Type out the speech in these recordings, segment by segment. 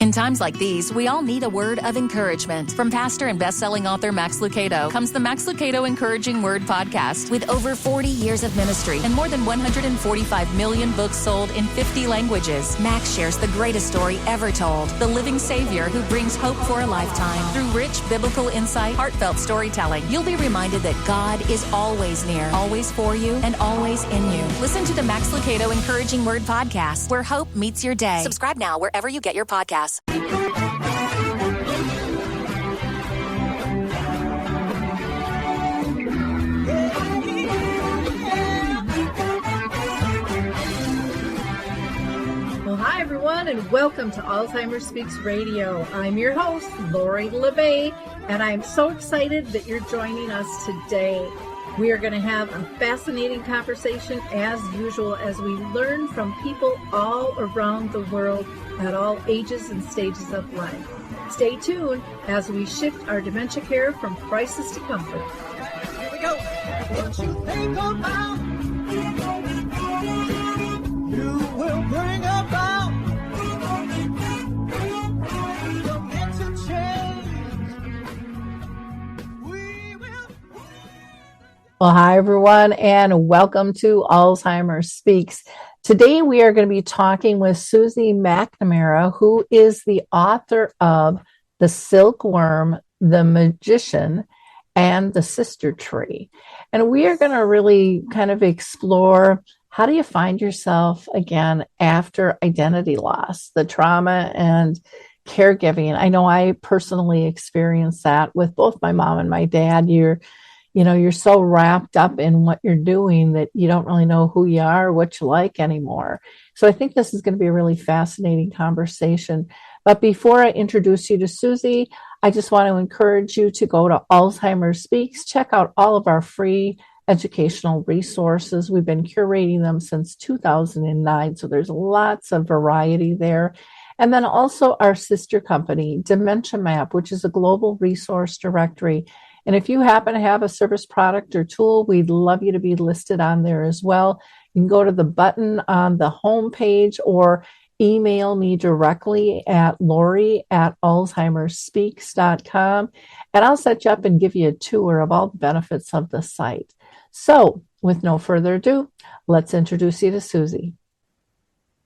In times like these, we all need a word of encouragement. From pastor and best-selling author Max Lucado comes the Max Lucado Encouraging Word podcast. With over 40 years of ministry and more than 145 million books sold in 50 languages, Max shares the greatest story ever told, the living Savior who brings hope for a lifetime. Through rich biblical insight, heartfelt storytelling, you'll be reminded that God is always near, always for you, and always in you. Listen to the Max Lucado Encouraging Word podcast, where hope meets your day. Subscribe now wherever you get your podcasts. Well, hi, everyone, and welcome to Alzheimer Speaks Radio. I'm your host, Lori LeBay, and I'm so excited that you're joining us today. We are going to have a fascinating conversation, as usual, as we learn from people all around the world at all ages and stages of life. Stay tuned as we shift our dementia care from crisis to comfort. Here we go. What you think about, you will bring about dementia change. We will. Well, hi, everyone, and welcome to Alzheimer Speaks. Today, we are going to be talking with Suzy McNamara, who is the author of The Silkworm, The Magician, and The Sister Tree. And we are going to really kind of explore, how do you find yourself again after identity loss, the trauma and caregiving. I know I personally experienced that with both my mom and my dad. You're so wrapped up in what you're doing that you don't really know who you are, what you like anymore. So I think this is going to be a really fascinating conversation. But before I introduce you to Suzy, I just want to encourage you to go to Alzheimer Speaks. Check out all of our free educational resources. We've been curating them since 2009, so there's lots of variety there. And then also our sister company, Dementia Map, which is a global resource directory. And if you happen to have a service, product, or tool, we'd love you to be listed on there as well. You can go to the button on the homepage or email me directly at lori@alzheimerspeaks.com, and I'll set you up and give you a tour of all the benefits of the site. So with no further ado, let's introduce you to Suzy.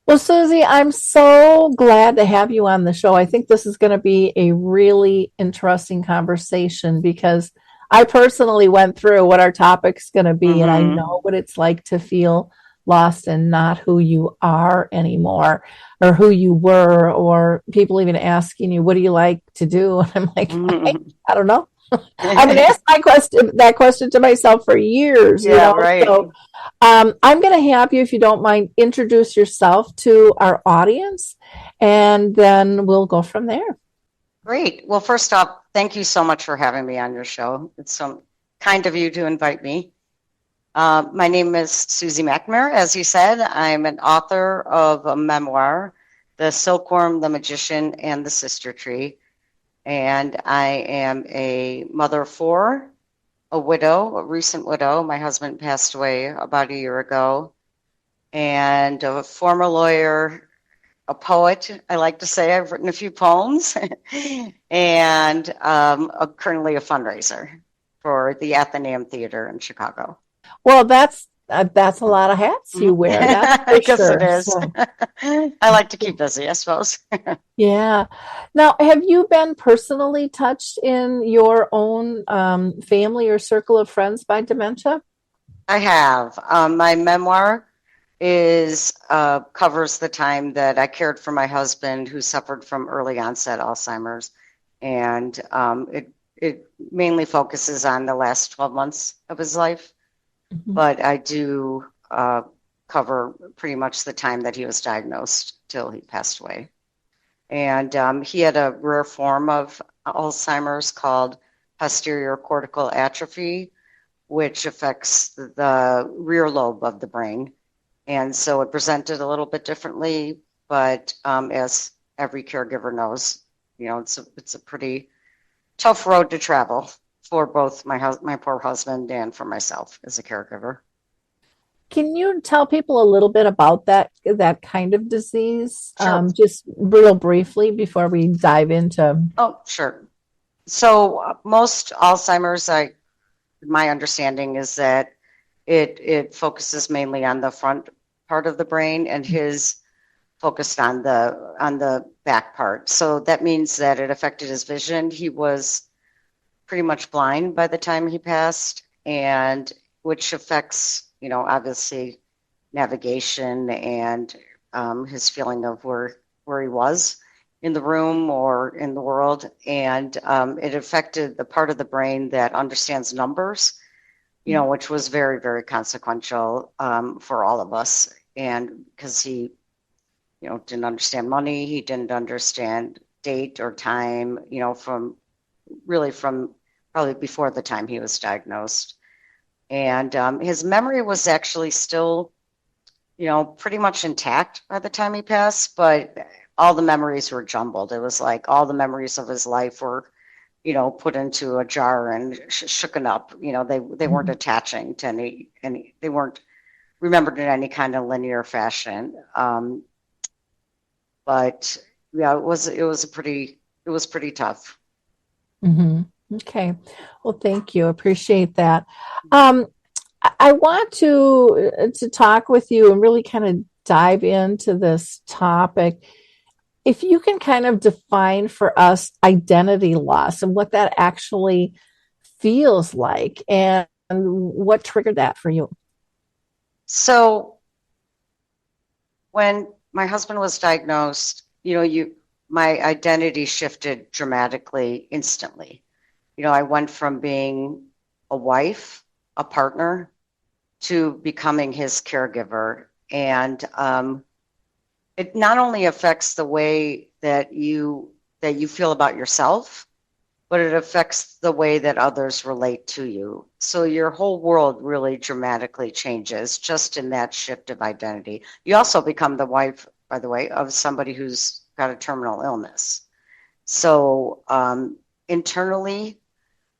Well, Suzy, I'm so glad to have you on the show. I think this is going to be a really interesting conversation because I personally went through what our topic's going to be, and I know what it's like to feel lost and not who you are anymore or who you were, or people even asking you, what do you like to do? And I'm like, I don't know. I've been asked that question to myself for years. Right. So I'm going to have you, if you don't mind, introduce yourself to our audience, and then we'll go from there. Great. Well, first off, thank you so much for having me on your show. It's so kind of you to invite me. My name is Suzy McNamara. As you said, I'm an author of a memoir, The Silkworm, The Magician, and The Sister Tree. And I am a mother of four, a widow, a recent widow. My husband passed away about a year ago. And a former lawyer, a poet. I like to say I've written a few poems. And currently a fundraiser for the Athenaeum Theater in Chicago. Well, that's a lot of hats you wear. That's for I guess sure. it is. So, I like to keep busy, I suppose. yeah. Now, have you been personally touched in your own family or circle of friends by dementia? I have. My memoir covers the time that I cared for my husband who suffered from early-onset Alzheimer's. And it mainly focuses on the last 12 months of his life. But I do cover pretty much the time that he was diagnosed till he passed away. And he had a rare form of Alzheimer's called Posterior Cortical Atrophy, which affects the rear lobe of the brain. And so it presented a little bit differently, but as every caregiver knows, it's a pretty tough road to travel for both my poor husband and for myself as a caregiver. Can you tell people a little bit about that kind of disease, Sure. just real briefly before we dive into? Oh, sure. So most Alzheimer's, my understanding is that it focuses mainly on the front part of the brain, and his focused on the back part. So that means that it affected his vision. He was pretty much blind by the time he passed, and which affects, obviously navigation and his feeling of where he was in the room or in the world. And it affected the part of the brain that understands numbers, which was very, very consequential for all of us. And because he, didn't understand money, he didn't understand date or time, from probably before the time he was diagnosed. And his memory was actually still, pretty much intact by the time he passed, but all the memories were jumbled. It was like all the memories of his life were, put into a jar and shooken up. They weren't attaching to any, they weren't remembered in any kind of linear fashion. But yeah, it was pretty tough. Mm-hmm. Okay. Well, thank you. Appreciate that. I want to talk with you and really kind of dive into this topic. If you can kind of define for us identity loss and what that actually feels like and what triggered that for you. So when my husband was diagnosed, my identity shifted dramatically instantly. I went from being a wife, a partner, to becoming his caregiver. And it not only affects the way that you feel about yourself, but it affects the way that others relate to you. So your whole world really dramatically changes just in that shift of identity. You also become the wife, by the way, of somebody who's got a terminal illness. So internally,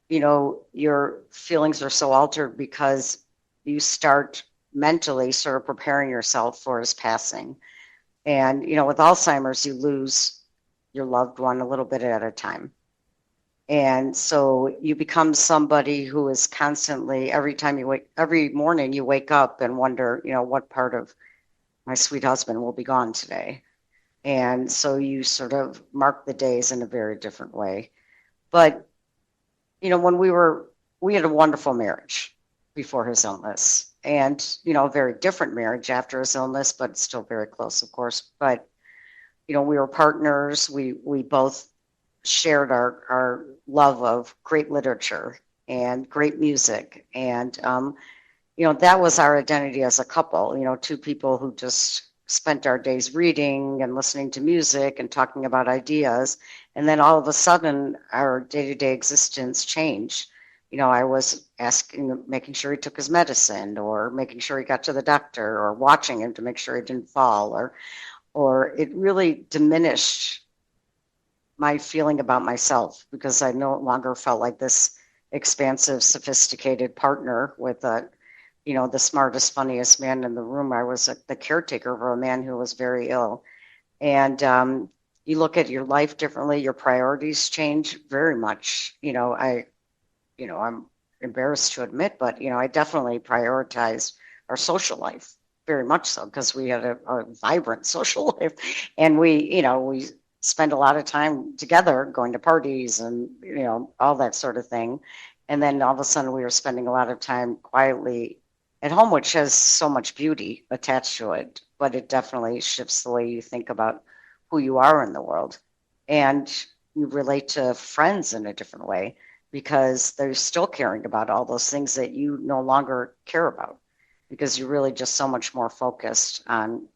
your feelings are so altered because you start mentally sort of preparing yourself for his passing. And, with Alzheimer's, you lose your loved one a little bit at a time. And so you become somebody who is constantly, every morning you wake up and wonder, what part of my sweet husband will be gone today. And so you sort of mark the days in a very different way. But, when we had a wonderful marriage before his illness, and, a very different marriage after his illness, but still very close, of course. But, we were partners. We both shared our love of great literature and great music. And, that was our identity as a couple, two people who just spent our days reading and listening to music and talking about ideas. And then all of a sudden, our day-to-day existence changed. I was making sure he took his medicine, or making sure he got to the doctor, or watching him to make sure he didn't fall, or it really diminished my feeling about myself, because I no longer felt like this expansive, sophisticated partner with the smartest, funniest man in the room. I was the caretaker of a man who was very ill. And you look at your life differently. Your priorities change very much. I'm embarrassed to admit, but, I definitely prioritized our social life very much so, because we had a vibrant social life. And we spend a lot of time together going to parties and, all that sort of thing. And then all of a sudden we were spending a lot of time quietly at home, which has so much beauty attached to it, but it definitely shifts the way you think about who you are in the world. And you relate to friends in a different way, because they're still caring about all those things that you no longer care about, because you're really just so much more focused on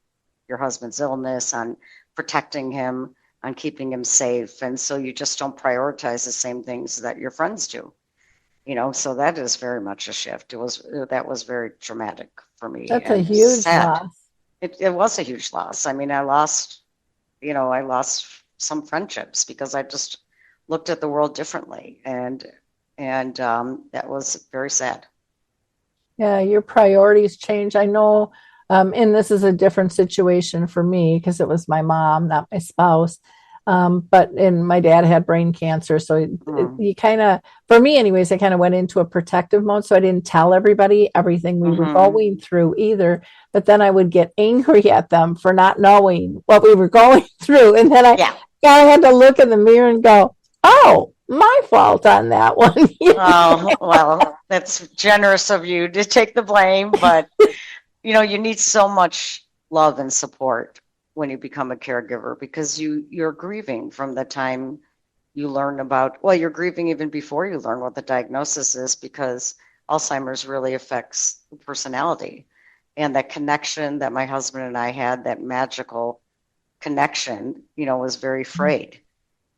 your husband's illness, on protecting him, on keeping him safe. And so you just don't prioritize the same things that your friends do. So that is very much a shift. That was very dramatic for me. That's and a huge sad. loss. It was a huge loss. I mean, I lost some friendships because I just looked at the world differently, and that was very sad. Yeah, your priorities change. I know, and this is a different situation for me because it was my mom, not my spouse. And my dad had brain cancer. So Mm. you kind of, for me anyways, I kind of went into a protective mode. So I didn't tell everybody everything we were Mm-hmm. going through either. But then I would get angry at them for not knowing what we were going through. And then I Yeah. kind of had to look in the mirror and go, oh, my fault on that one. Oh, well, that's generous of you to take the blame, but you need so much love and support when you become a caregiver because you're grieving from the time you learn about, well, you're grieving even before you learn what the diagnosis is because Alzheimer's really affects personality. And that connection that my husband and I had, that magical connection, was very frayed.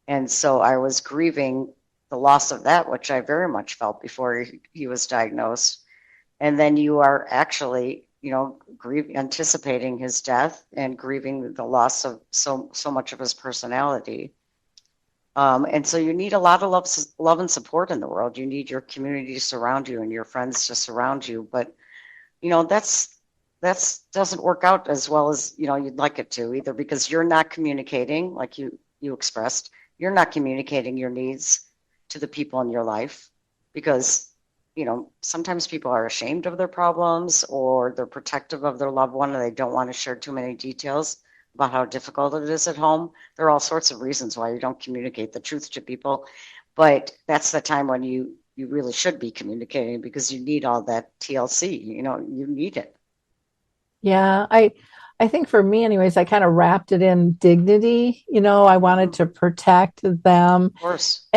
And so I was grieving the loss of that, which I very much felt before he was diagnosed. And then you are actually, anticipating his death and grieving the loss of so much of his personality. And so you need a lot of love and support in the world. You need your community to surround you and your friends to surround you. But that's doesn't work out as well as you'd like it to, either because you're not communicating like you expressed. You're not communicating your needs to the people in your life because sometimes people are ashamed of their problems or they're protective of their loved one and they don't want to share too many details about how difficult it is at home. There are all sorts of reasons why you don't communicate the truth to people, but that's the time when you really should be communicating because you need all that TLC. You need it. Yeah, I think for me anyways, I kind of wrapped it in dignity. I wanted to protect them. Of course.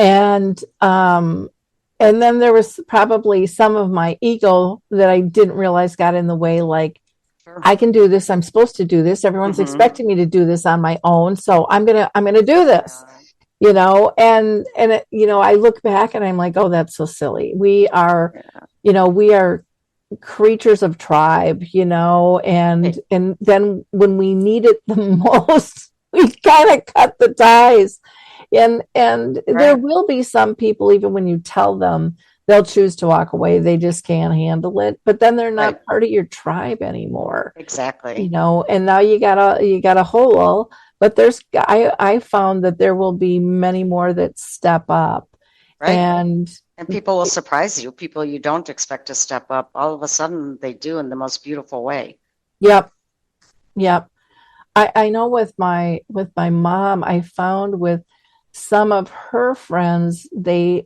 And then there was probably some of my ego that I didn't realize got in the way, like, Sure. I can do this. I'm supposed to do this. Everyone's expecting me to do this on my own. So I'm gonna do this, and I look back and I'm like, oh, that's so silly. We are, we are creatures of tribe, and then when we need it the most, we kind of cut the ties. And there will be some people, even when you tell them, they'll choose to walk away. They just can't handle it. But then they're not part of your tribe anymore. Exactly. And now you got a hole. But I found that there will be many more that step up. Right. And people will surprise you. People you don't expect to step up, all of a sudden they do in the most beautiful way. Yep. I know with my mom, I found with some of her friends, they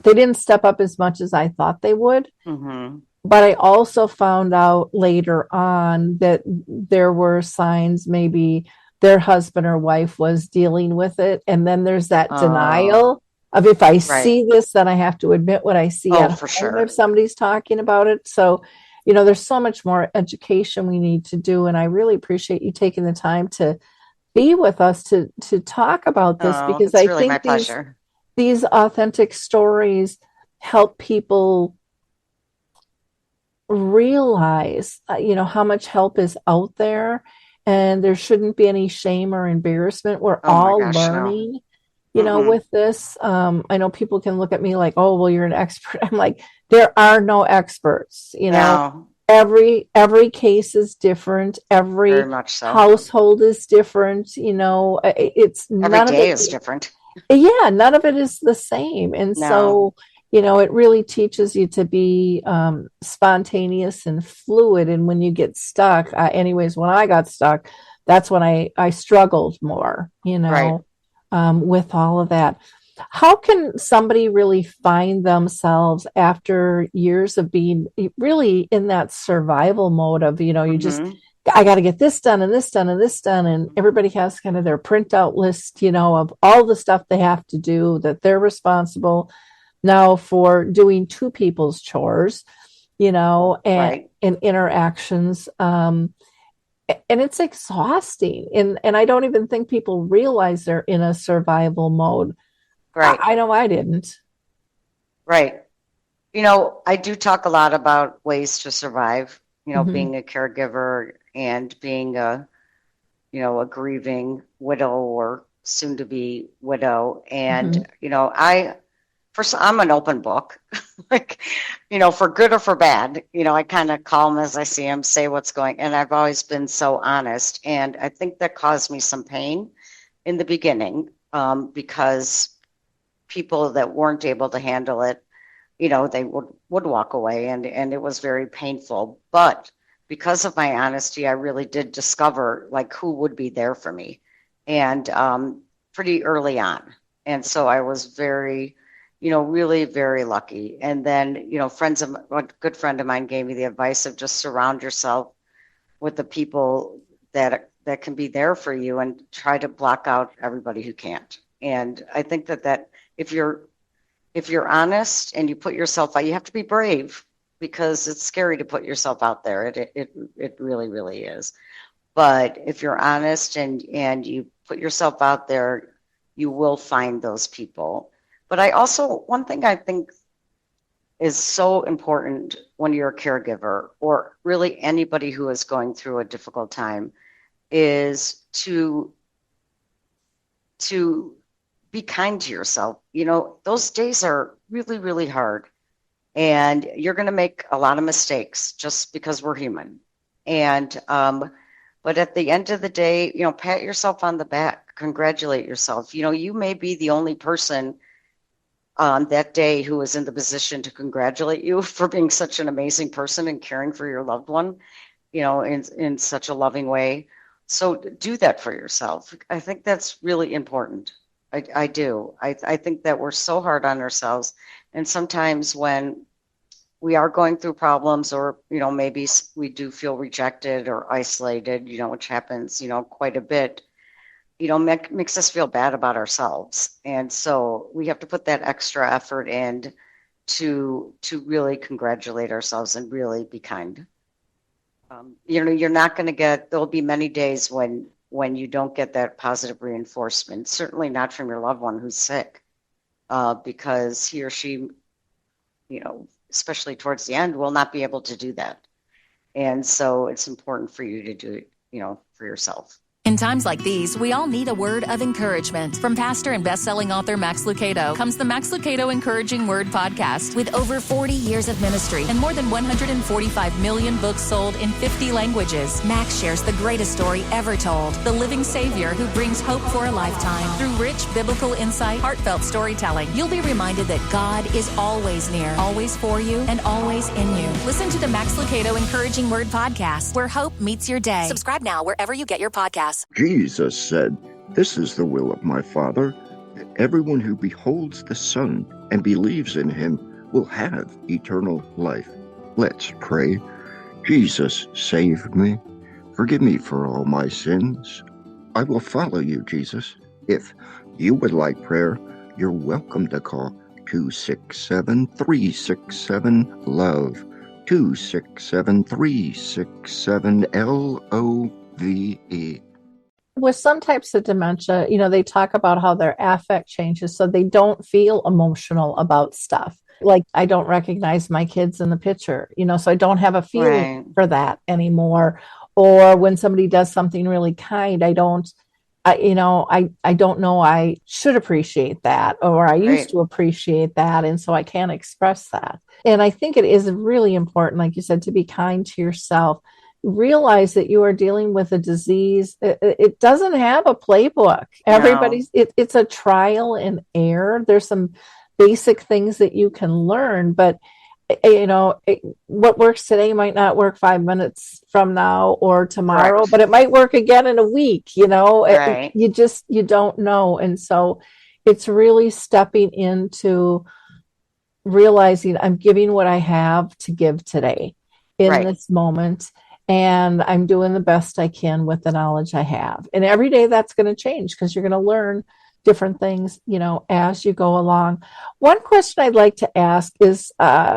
didn't step up as much as I thought they would. Mm-hmm. But I also found out later on that there were signs maybe their husband or wife was dealing with it. And then there's that denial of, if I see this, then I have to admit what I see at for home sure. if somebody's talking about it. So, there's so much more education we need to do. And I really appreciate you taking the time to be with us to talk about this, because I really think my pleasure. These authentic stories help people realize, how much help is out there, and there shouldn't be any shame or embarrassment. We're all learning, with this. I know people can look at me like, oh, well, you're an expert. I'm like, there are no experts, every case is different. Every household is different. It's every day is different. Yeah, none of it is the same. And so, it really teaches you to be spontaneous and fluid. And when you get stuck, anyways, when I got stuck, that's when I struggled more, with all of that. How can somebody really find themselves after years of being really in that survival mode of, you just, I got to get this done and this done and this done. And everybody has kind of their printout list, of all the stuff they have to do, that they're responsible now for doing two people's chores, and interactions. And it's exhausting. And I don't even think people realize they're in a survival mode. Right. I know I didn't. Right. I do talk a lot about ways to survive, being a caregiver and being a grieving widow or soon to be widow. And, First, I'm an open book, like, for good or for bad. I kind of call them as I see them, say what's going, and I've always been so honest. And I think that caused me some pain in the beginning, because people that weren't able to handle it, they would walk away, and it was very painful. But because of my honesty, I really did discover like who would be there for me, and pretty early on. And so I was very, really very lucky. And then, a good friend of mine gave me the advice of just surround yourself with the people that can be there for you, and try to block out everybody who can't. And I think that if you're honest and you put yourself out, you have to be brave, because it's scary to put yourself out there. It really, really is. But if you're honest and you put yourself out there, you will find those people. But one thing I think is so important when you're a caregiver, or really anybody who is going through a difficult time, is to be kind to yourself. Those days are really, really hard, and you're going to make a lot of mistakes just because we're human. And but at the end of the day, pat yourself on the back, congratulate yourself. You may be the only person on that day who is in the position to congratulate you for being such an amazing person and caring for your loved one, in such a loving way. So do that for yourself. I think that's really important. I do. I think that we're so hard on ourselves. And sometimes when we are going through problems, or, maybe we do feel rejected or isolated, which happens, quite a bit, makes us feel bad about ourselves. And so we have to put that extra effort in to really congratulate ourselves and really be kind. You're not going to there'll be many days when you don't get that positive reinforcement, certainly not from your loved one who's sick, because he or she, especially towards the end, will not be able to do that. And so it's important for you to do it, for yourself. In times like these, we all need a word of encouragement. From pastor and best-selling author Max Lucado comes the Max Lucado Encouraging Word podcast. With over 40 years of ministry and more than 145 million books sold in 50 languages, Max shares the greatest story ever told, the living Savior who brings hope for a lifetime. Through rich biblical insight, heartfelt storytelling, you'll be reminded that God is always near, always for you, and always in you. Listen to the Max Lucado Encouraging Word podcast, where hope meets your day. Subscribe now wherever you get your podcasts. Jesus said, "This is the will of my Father, that everyone who beholds the Son and believes in him will have eternal life." Let's pray. Jesus, save me. Forgive me for all my sins. I will follow you, Jesus. If you would like prayer, you're welcome to call 267-367-LOVE, 267-367-LOVE. With some types of dementia, they talk about how their affect changes, so they don't feel emotional about stuff. Like, I don't recognize my kids in the picture, so I don't have a feeling for that anymore. Or when somebody does something really kind, I don't know I should appreciate that, or I used to appreciate that, and so I can't express that. And I think it is really important, like you said, to be kind to yourself. Realize that you are dealing with a disease. It doesn't have a playbook. It's a trial and error. There's some basic things that you can learn, but what works today might not work 5 minutes from now or tomorrow, but it might work again in a week. You don't know. And so it's really stepping into realizing I'm giving what I have to give today in this moment. And I'm doing the best I can with the knowledge I have. And every day that's going to change, because you're going to learn different things, as you go along. One question I'd like to ask is,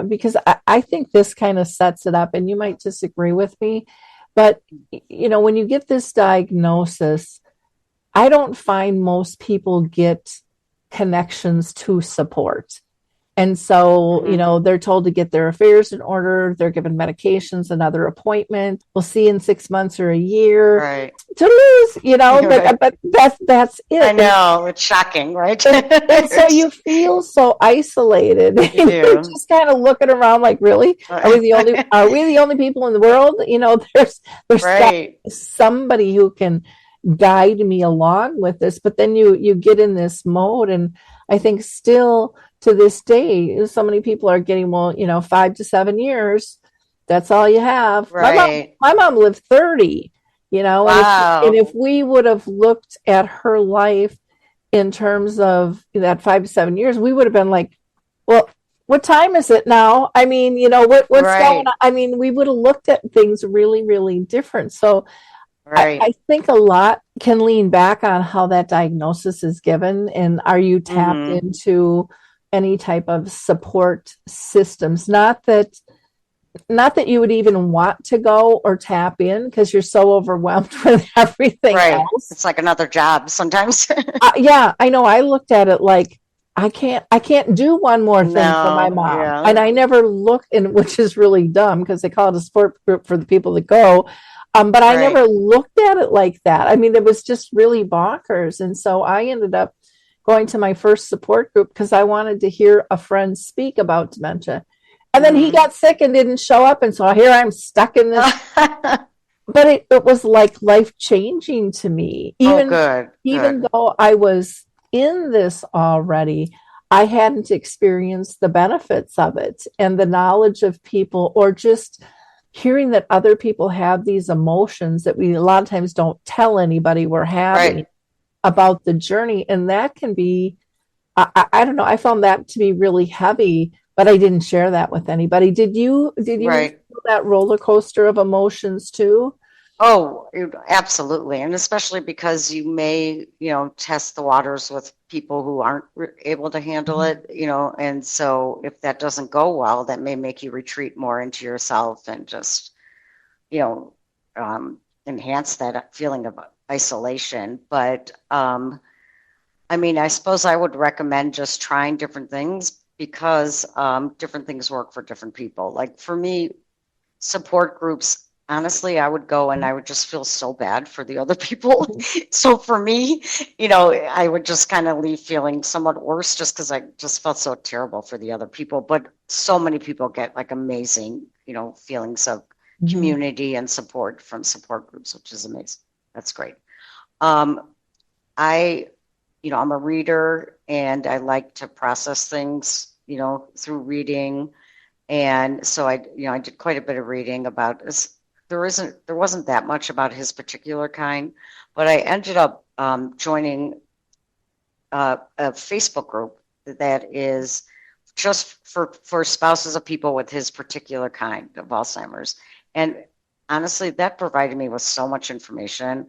because I think this kind of sets it up, and you might disagree with me, but, when you get this diagnosis, I don't find most people get connections to support. And so, you Mhm. know, they're told to get their affairs in order. They're given medications, another appointment. We'll see in 6 months or a year. Right. To lose, you know, Right. but that's I it. know. It's shocking, right? And so you feel so isolated, You and you're do. just kind of looking around like, really? Are we the only people in the world? You know, there's got to Right. be somebody who can guide me along with this. But then you get in this mode, and I think still to this day, so many people are getting, well, you know, 5 to 7 years. That's all you have. Right. My mom lived 30, you know, and Wow. if we would have looked at her life in terms of that 5 to 7 years, we would have been like, well, what time is it now? I mean, you know, what's going Right. on? I mean, we would have looked at things really, really different. So Right. I think a lot can lean back on how that diagnosis is given. And are you tapped Hmm. into any type of support systems? Not that you would even want to go or tap in because you're so overwhelmed with everything Right. else. It's like another job sometimes. Yeah, I know. I looked at it like I can't do one more thing for my No. mom, and Yeah. I never looked, and which is really dumb because they call it a support group for the people that go. But I Right. never looked at it like that. I mean, it was just really bonkers, and so I ended up going to my first support group because I wanted to hear a friend speak about dementia. And then he Hmm. got sick and didn't show up, and so here I'm stuck in this. But it was like life changing to me, Oh, even good. even Good. though I was in this already. I hadn't experienced the benefits of it and the knowledge of people, or just hearing that other people have these emotions that we a lot of times don't tell anybody we're having, Right. about the journey. And that can be, I don't know, I found that to be really heavy, but I didn't share that with anybody. Did you Right. feel that roller coaster of emotions too? Oh, absolutely. And especially because you may, test the waters with people who aren't able to handle it, and so if that doesn't go well, that may make you retreat more into yourself and just, you know, enhance that feeling of isolation. But I mean, I suppose I would recommend just trying different things because different things work for different people. Like for me, support groups, honestly, I would go and I would just feel so bad for the other people. So for me, I would just kind of leave feeling somewhat worse just because I just felt so terrible for the other people. But so many people get like amazing, feelings of Mhm. community and support from support groups, which is amazing. That's great. Um, I, I'm a reader and I like to process things, through reading. And so I did quite a bit of reading about this. There wasn't that much about his particular kind, but I ended up joining a Facebook group that is just for spouses of people with his particular kind of Alzheimer's. And honestly, that provided me with so much information,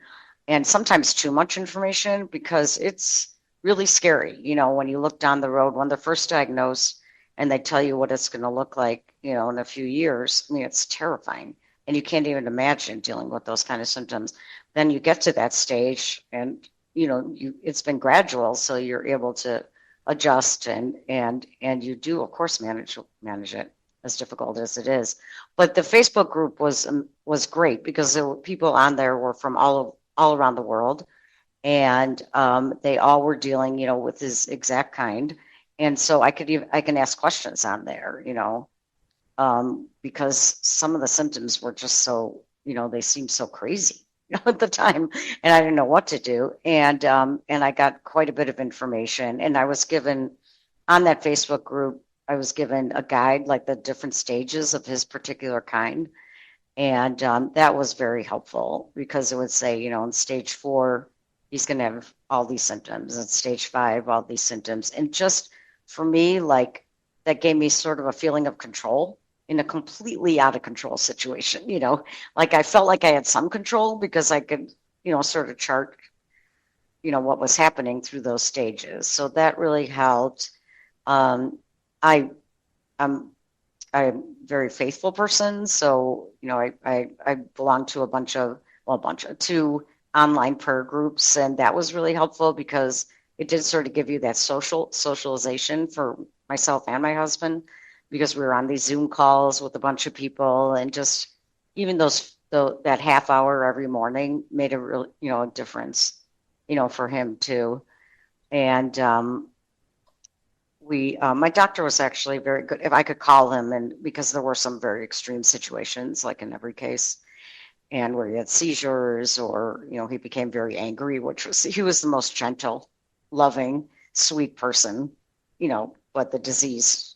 and sometimes too much information, because it's really scary, when you look down the road when they're first diagnosed and they tell you what it's going to look like, in a few years. I mean, it's terrifying. And you can't even imagine dealing with those kind of symptoms. Then you get to that stage and, it's been gradual. So you're able to adjust and you do, of course, manage it, as difficult as it is. But the Facebook group was great because there were people on there were from all around the world, and they all were dealing, with his exact kind. And so I can ask questions on there, because some of the symptoms were just so, they seemed so crazy, at the time, and I didn't know what to do. And I got quite a bit of information, and I was given on that Facebook group, I was given a guide, like the different stages of his particular kind. And that was very helpful because it would say, in stage 4, he's going to have all these symptoms. In stage 5, all these symptoms. And just for me, like, that gave me sort of a feeling of control in a completely out of control situation. Like I felt like I had some control because I could, sort of chart, what was happening through those stages. So that really helped. Um, I, I'm I'm a very faithful person, so I belong to two online prayer groups, and that was really helpful because it did sort of give you that socialization for myself and my husband, because we were on these Zoom calls with a bunch of people, and just even that half hour every morning made a real, a difference, for him too. And my doctor was actually very good. If I could call him, and because there were some very extreme situations, like in every case, and where he had seizures, or he became very angry, he was the most gentle, loving, sweet person, but the disease,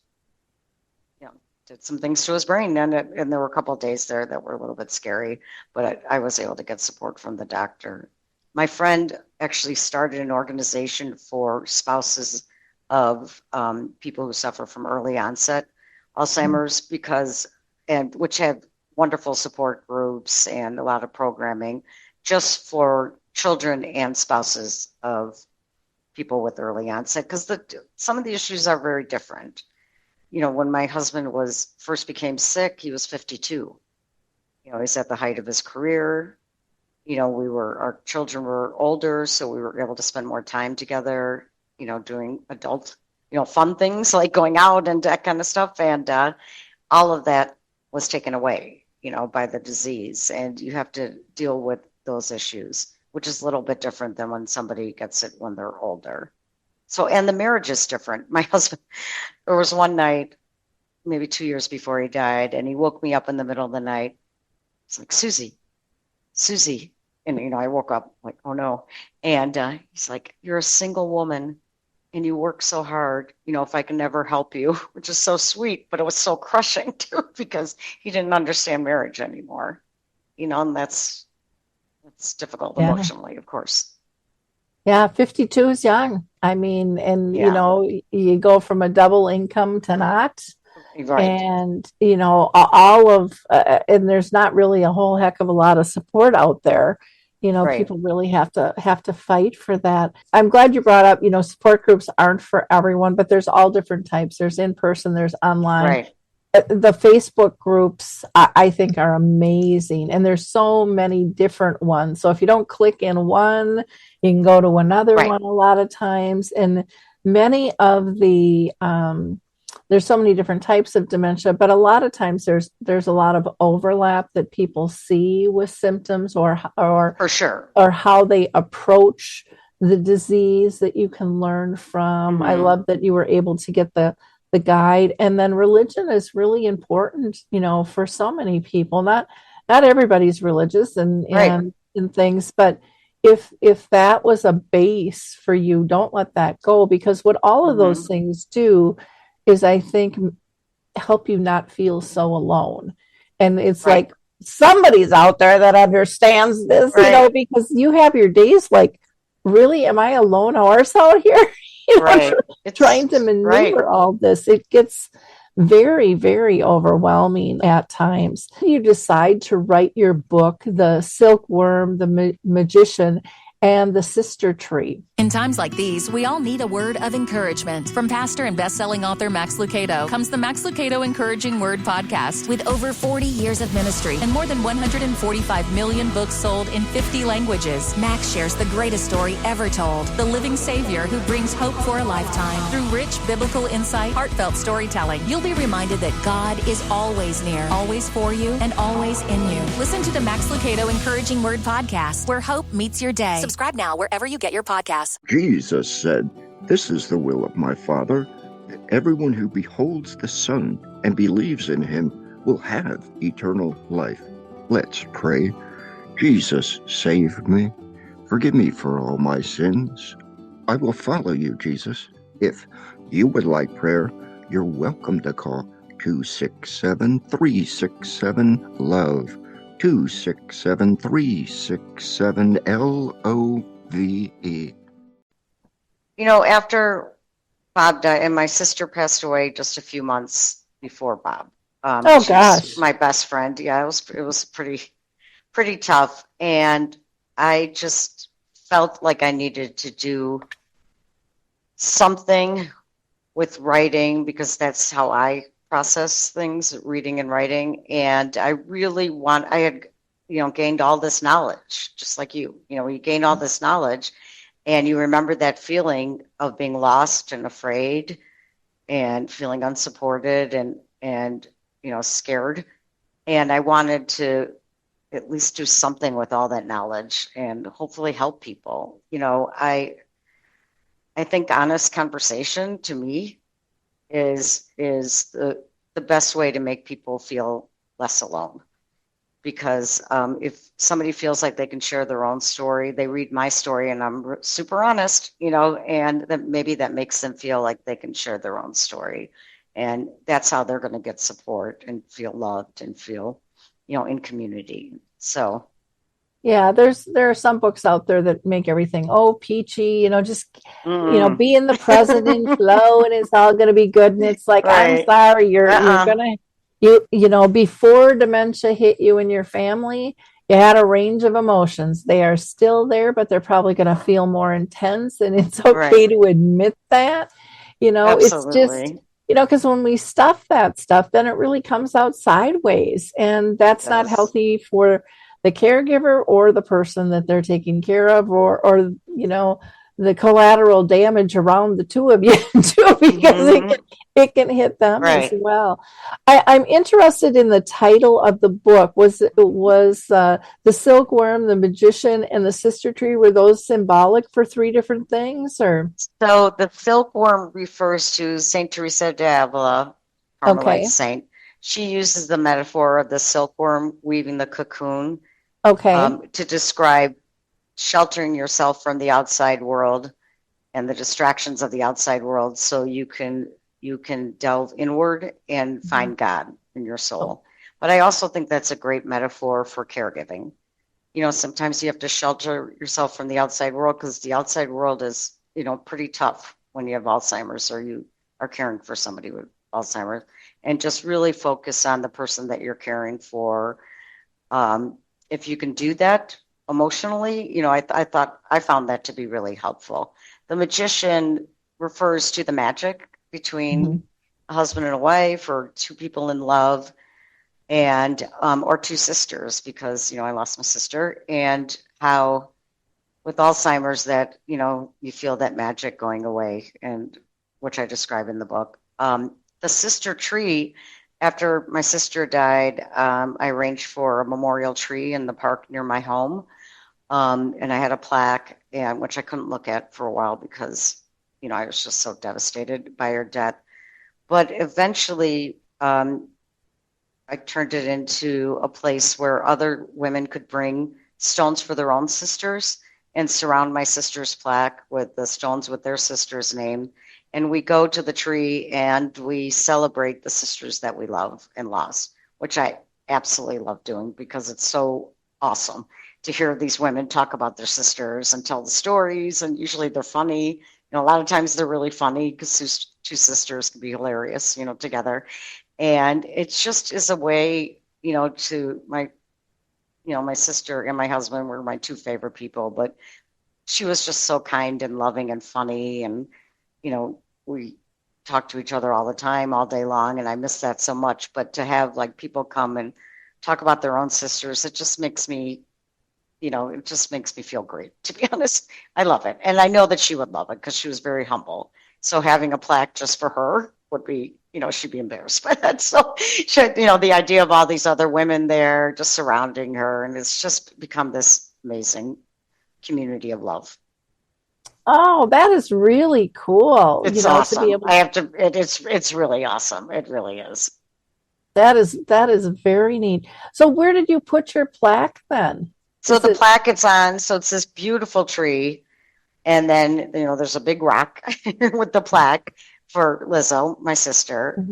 did some things to his brain, and there were a couple of days there that were a little bit scary, but I was able to get support from the doctor. My friend actually started an organization for spouses of people who suffer from early onset Alzheimer's, which have wonderful support groups and a lot of programming just for children and spouses of people with early onset, because some of the issues are very different. When my husband first became sick, he was 52. He's at the height of his career. Our children were older, so we were able to spend more time together, doing adult, fun things like going out and that kind of stuff. And all of that was taken away, by the disease. And you have to deal with those issues, which is a little bit different than when somebody gets it when they're older. So, and the marriage is different. My husband, there was one night, maybe 2 years before he died, and he woke me up in the middle of the night. It's like, Suzy. And, I woke up like, oh no. And he's like, you're a single woman and you work so hard, if I can never help you, which is so sweet, but it was so crushing too, because he didn't understand marriage anymore, and that's difficult emotionally, of course. Yeah, 52 is young. I mean, and you go from a double income to not. Right. And, all of, and there's not really a whole heck of a lot of support out there. Right. People really have to fight for that. I'm glad you brought up, support groups aren't for everyone, but there's all different types. There's in person, there's online. Right. The Facebook groups, I think, are amazing. And there's so many different ones. So if you don't click in one, you can go to another one a lot of times. And many of the, there's so many different types of dementia, but a lot of times there's a lot of overlap that people see with symptoms or for sure, or how they approach the disease that you can learn from. Mm-hmm. I love that you were able to get the guide. And then religion is really important, for so many people. Not everybody's religious and things, but if that was a base for you, don't let that go, because what all of those things do is, I think, help you not feel so alone. And it's like somebody's out there that understands this, because you have your days like, really, am I a lone horse out here? Trying to maneuver all this. It gets very, very overwhelming at times. You decide to write your book, The Silkworm, the Magician, and the Sister Tree. In times like these, we all need a word of encouragement. From pastor and best-selling author Max Lucado comes the Max Lucado Encouraging Word podcast. With over 40 years of ministry and more than 145 million books sold in 50 languages, Max shares the greatest story ever told, the living Savior who brings hope for a lifetime. Through rich biblical insight, heartfelt storytelling, you'll be reminded that God is always near, always for you, and always in you. Listen to the Max Lucado Encouraging Word podcast, where hope meets your day. Subscribe now wherever you get your podcasts. Jesus said, "This is the will of my Father, that everyone who beholds the Son and believes in him will have eternal life." Let's pray. Jesus, save me. Forgive me for all my sins. I will follow you, Jesus. If you would like prayer, you're welcome to call 267-367-LOVE. 267-367-LOVE. After Bob died, and my sister passed away just a few months before Bob. Gosh, my best friend. Yeah, it was pretty tough, and I just felt like I needed to do something with writing, because that's how I process things, reading and writing. And I had, gained all this knowledge, just like you, you gain all this knowledge. And you remember that feeling of being lost and afraid and feeling unsupported and scared. And I wanted to at least do something with all that knowledge and hopefully help people. I think honest conversation to me is the best way to make people feel less alone. Because if somebody feels like they can share their own story, they read my story and I'm super honest, and maybe that makes them feel like they can share their own story. And that's how they're going to get support and feel loved and feel, in community. So. Yeah, there are some books out there that make everything peachy, just be in the present and flow and it's all gonna be good. And it's like, I'm Right. sorry, you're gonna before dementia hit you and your family, you had a range of emotions. They are still there, but they're probably gonna feel more intense, and it's okay Right. to admit that. It's just Absolutely. because when we stuff that stuff, then it really comes out sideways, and that's not Yes. healthy for the caregiver or the person that they're taking care of, or the collateral damage around the two of you too, because it can hit them as Right. well. I'm interested in the title of the book. Was the Silkworm, the Magician, and the Sister Tree, were those symbolic for three different things, or? So the silkworm refers to Saint Teresa de Avila, Carmelite Okay. saint. She uses the metaphor of the silkworm weaving the cocoon Okay. to describe sheltering yourself from the outside world and the distractions of the outside world, so you can delve inward and find God in your soul. But I also think that's a great metaphor for caregiving. Sometimes you have to shelter yourself from the outside world because the outside world is, pretty tough when you have Alzheimer's or you are caring for somebody with Alzheimer's, and just really focus on the person that you're caring for. If you can do that emotionally, I found that to be really helpful. The magician refers to the magic between a husband and a wife, or two people in love, and or two sisters, because I lost my sister, and how with Alzheimer's that you feel that magic going away, and which I describe in the book. The sister tree. After my sister died, I arranged for a memorial tree in the park near my home, and I had a plaque, which I couldn't look at for a while because I was just so devastated by her death. But eventually, I turned it into a place where other women could bring stones for their own sisters and surround my sister's plaque with the stones with their sister's name. And we go to the tree and we celebrate the sisters that we love and lost, which I absolutely love doing because it's so awesome to hear these women talk about their sisters and tell the stories. And usually they're funny. A lot of times they're really funny because two sisters can be hilarious, together. And it just is a way, to my sister and my husband were my two favorite people, but she was just so kind and loving and funny. And, we talk to each other all the time, all day long. And I miss that so much. But to have people come and talk about their own sisters, it just makes me, feel great, to be honest. I love it. And I know that she would love it because she was very humble. So having a plaque just for her would be, she'd be embarrassed by that. So, the idea of all these other women there just surrounding her, and it's just become this amazing community of love. Oh, that is really cool. It's awesome. To be able to, it's really awesome. It really is. That is very neat. So where did you put your plaque then? So the plaque it's on, so it's this beautiful tree. And then, there's a big rock with the plaque for Lizzo, my sister,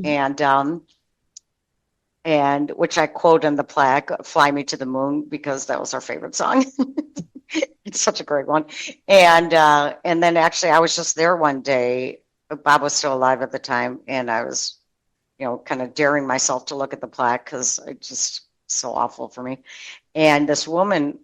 and which I quote in the plaque, "Fly Me to the Moon," because that was our favorite song. It's such a great one. And then actually I was just there one day. Bob was still alive at the time, and I was, kind of daring myself to look at the plaque because it's just so awful for me. And this woman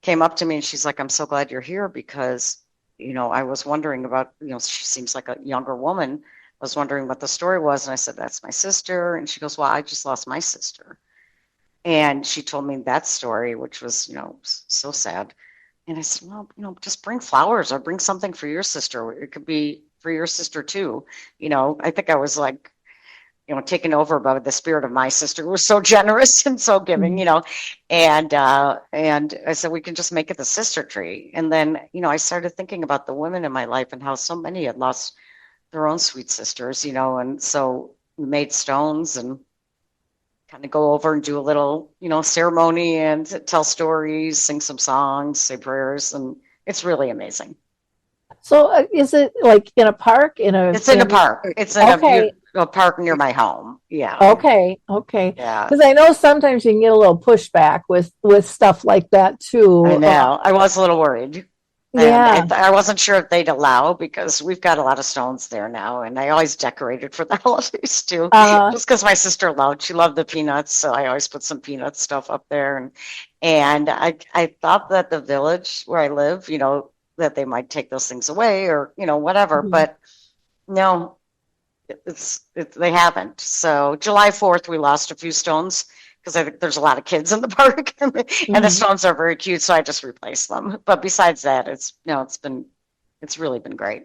came up to me and she's like, "I'm so glad you're here because I was wondering about, she seems like a younger woman. I was wondering what the story was." And I said, "That's my sister." And she goes, "Well, I just lost my sister." And she told me that story, which was, so sad. And I said, well, just bring flowers or bring something for your sister. It could be for your sister too. I think I was like, taken over by the spirit of my sister, who was so generous and so giving, and I said, we can just make it the sister tree. And then, I started thinking about the women in my life and how so many had lost their own sweet sisters, and so we made stones and kind of go over and do a little, ceremony and tell stories, sing some songs, say prayers, and it's really amazing. So is it like in a park? It's in a park. It's in Okay. a park near my home. Yeah. Okay. Yeah. Because I know sometimes you can get a little pushback with stuff like that too. I know. I was a little worried. Yeah. And I wasn't sure if they'd allow, because we've got a lot of stones there now, and I always decorated for the holidays too, just because my sister she loved the peanuts, so I always put some peanut stuff up there, and I thought that the village where I live, that they might take those things away or whatever, but no, they haven't. So July 4th, we lost a few stones, because I think there's a lot of kids in the park, and the stones are very cute, so I just replaced them. But besides that, it's really been great.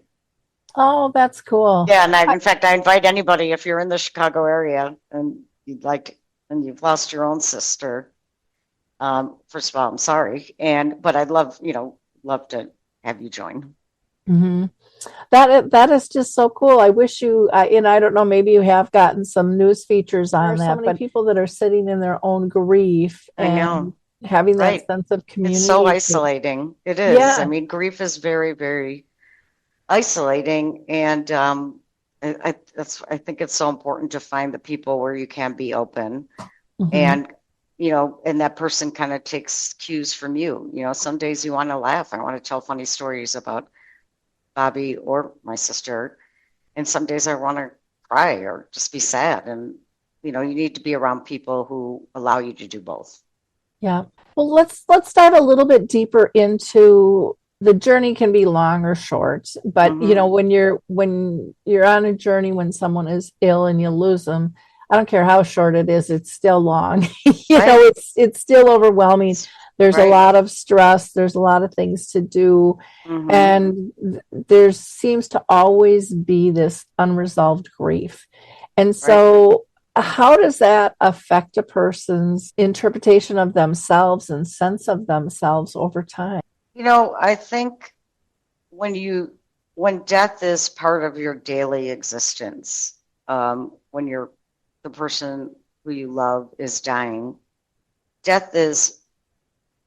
Oh, that's cool. Yeah, and in fact, I invite anybody, if you're in the Chicago area and you've lost your own sister. First of all, I'm sorry, but I'd love to have you join. Mm-hmm. That is just so cool. I wish you, and I don't know, maybe you have gotten some news features on that, but people that are sitting in their own grief and having that sense of community. It's so isolating. It is. Yeah. I mean, grief is very, very isolating. And I think it's so important to find the people where you can be open. And, and that person kind of takes cues from you. Some days you want to laugh. I want to tell funny stories about Bobby or my sister, and some days I want to cry or just be sad, and you need to be around people who allow you to do both. Yeah. Well, let's dive a little bit deeper into the journey. Can be long or short, but when you're on a journey, when someone is ill and you lose them, I don't care how short it is, it's still long. It's still overwhelming. There's a lot of stress. There's a lot of things to do. And there seems to always be this unresolved grief. And so how does that affect a person's interpretation of themselves and sense of themselves over time? I think when death is part of your daily existence, when the person who you love is dying, death is,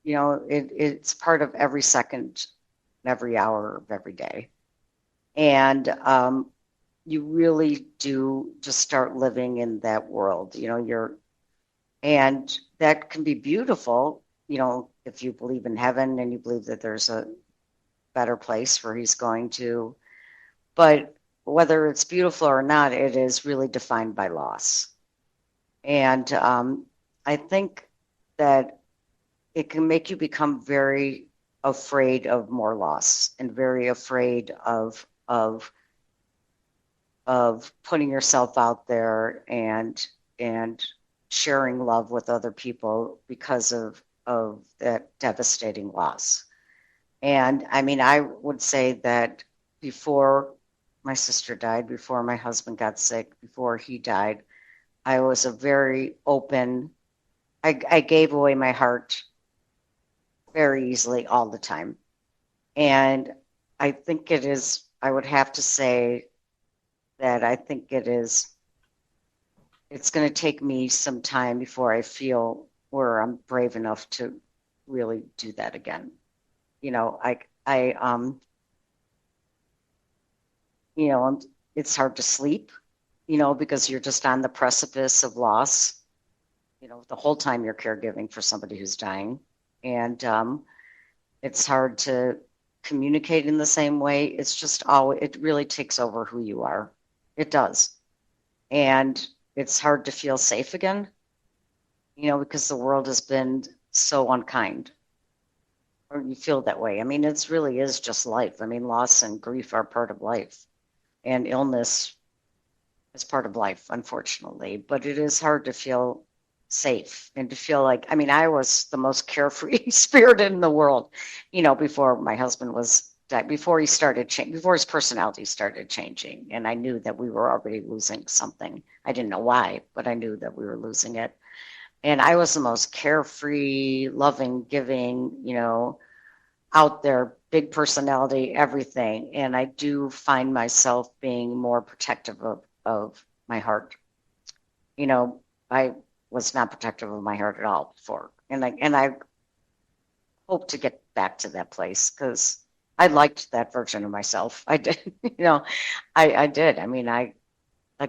it's part of every second, every hour of every day. And you really do just start living in that world, and that can be beautiful, if you believe in heaven and you believe that there's a better place where he's going to. But whether it's beautiful or not, it is really defined by loss. And I think that it can make you become very afraid of more loss and very afraid of putting yourself out there and sharing love with other people because of that devastating loss. And I mean, I would say that before my sister died, before my husband got sick, before he died, I was a very open, I gave away my heart very easily all the time. And I think I would have to say that I think it's going to take me some time before I feel where I'm brave enough to really do that again. It's hard to sleep, because you're just on the precipice of loss, the whole time you're caregiving for somebody who's dying. And it's hard to communicate in the same way. It's just it really takes over who you are. It does. And it's hard to feel safe again, because the world has been so unkind. Or you feel that way. I mean, it really is just life. I mean, loss and grief are part of life. And illness is part of life, unfortunately. But it is hard to feel safe and to feel like, I mean, I was the most carefree spirit in the world, before my husband before he started before his personality started changing. And I knew that we were already losing something. I didn't know why, but I knew that we were losing it. And I was the most carefree, loving, giving, out there, big personality, everything. And I do find myself being more protective of my heart. I was not protective of my heart at all before. And I hope to get back to that place because I liked that version of myself. I did, I did. I mean, I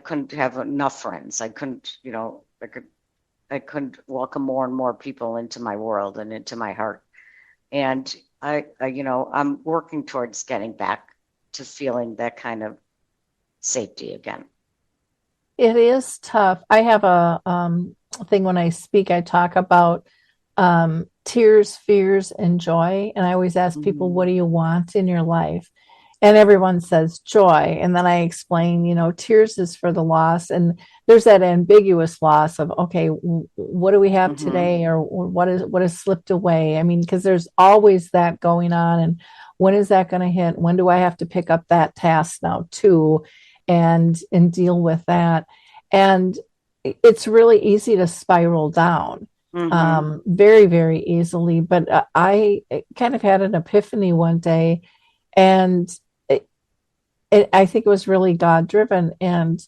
couldn't have enough friends. I couldn't, I couldn't welcome more and more people into my world and into my heart. And I'm working towards getting back to feeling that kind of safety again. It is tough. I have a thing when I speak, I talk about tears, fears, and joy. And I always ask people, what do you want in your life? And everyone says joy. And then I explain, tears is for the loss. And there's that ambiguous loss of, okay, what do we have today? Or what has slipped away? I mean, because there's always that going on. And when is that going to hit? When do I have to pick up that task now too? And deal with that. And it's really easy to spiral down. Very, very easily. But I kind of had an epiphany one day, and I think it was really God driven. And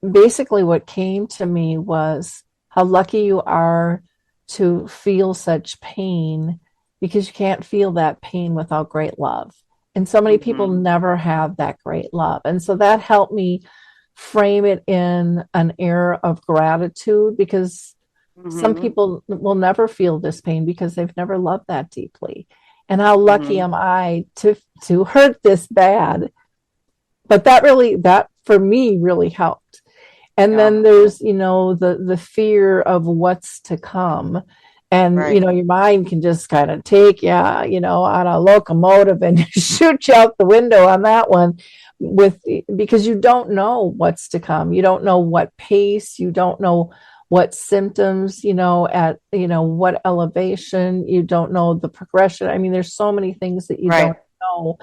basically what came to me was how lucky you are to feel such pain, because you can't feel that pain without great love. And so many people never have that great love. And so that helped me frame it in an era of gratitude, because some people will never feel this pain because they've never loved that deeply. And how lucky am I to hurt this bad? But that for me really helped. And then there's, the fear of what's to come. And, your mind can just kind of take you, on a locomotive and shoot you out the window on that one because you don't know what's to come. You don't know what pace, you don't know what symptoms, at, what elevation, you don't know the progression. I mean, there's so many things that you don't know.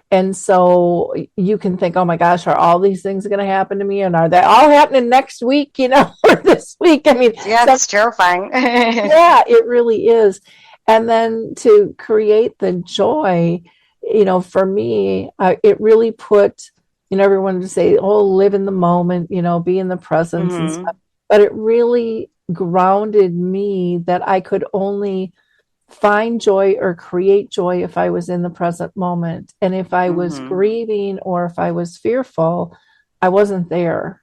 And so you can think, oh my gosh, are all these things going to happen to me? And are they all happening next week, or this week? I mean, it's terrifying. Yeah, it really is. And then to create the joy, for me, it really put, everyone would say, oh, live in the moment, be in the presence and stuff. But it really grounded me that I could only find joy or create joy if I was in the present moment. And if I was grieving or if I was fearful, I wasn't there.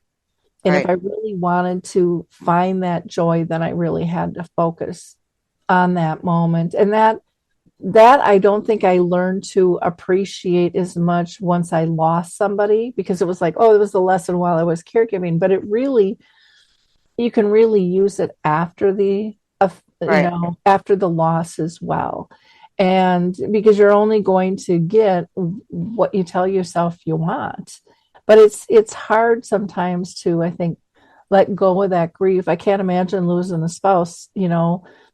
And if I really wanted to find that joy, then I really had to focus on that moment. And that I don't think I learned to appreciate as much once I lost somebody, because it was like, oh, it was a lesson while I was caregiving. But it really, you can really use it after the after the loss as well. And because you're only going to get what you tell yourself you want. But it's hard sometimes to, I think, let go of that grief. I can't imagine losing a spouse,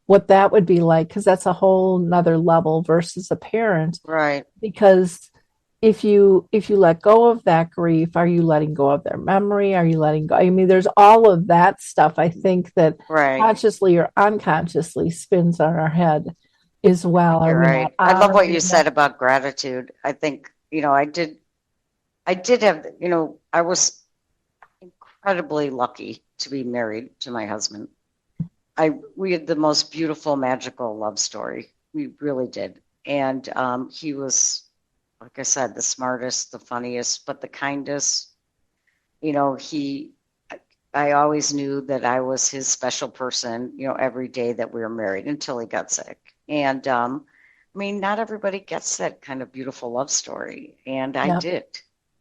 what that would be like, because that's a whole nother level versus a parent. Right. Because if you let go of that grief, are you letting go of their memory? Are you letting go? I mean, there's all of that stuff, I think, that consciously or unconsciously spins on our head as well. You're right. I love what you said about gratitude. I think, I did have, I was incredibly lucky to be married to my husband. We had the most beautiful, magical love story. We really did. And he was, like I said, the smartest, the funniest, but the kindest. I always knew that I was his special person, every day that we were married until he got sick. And I mean, not everybody gets that kind of beautiful love story. And I did.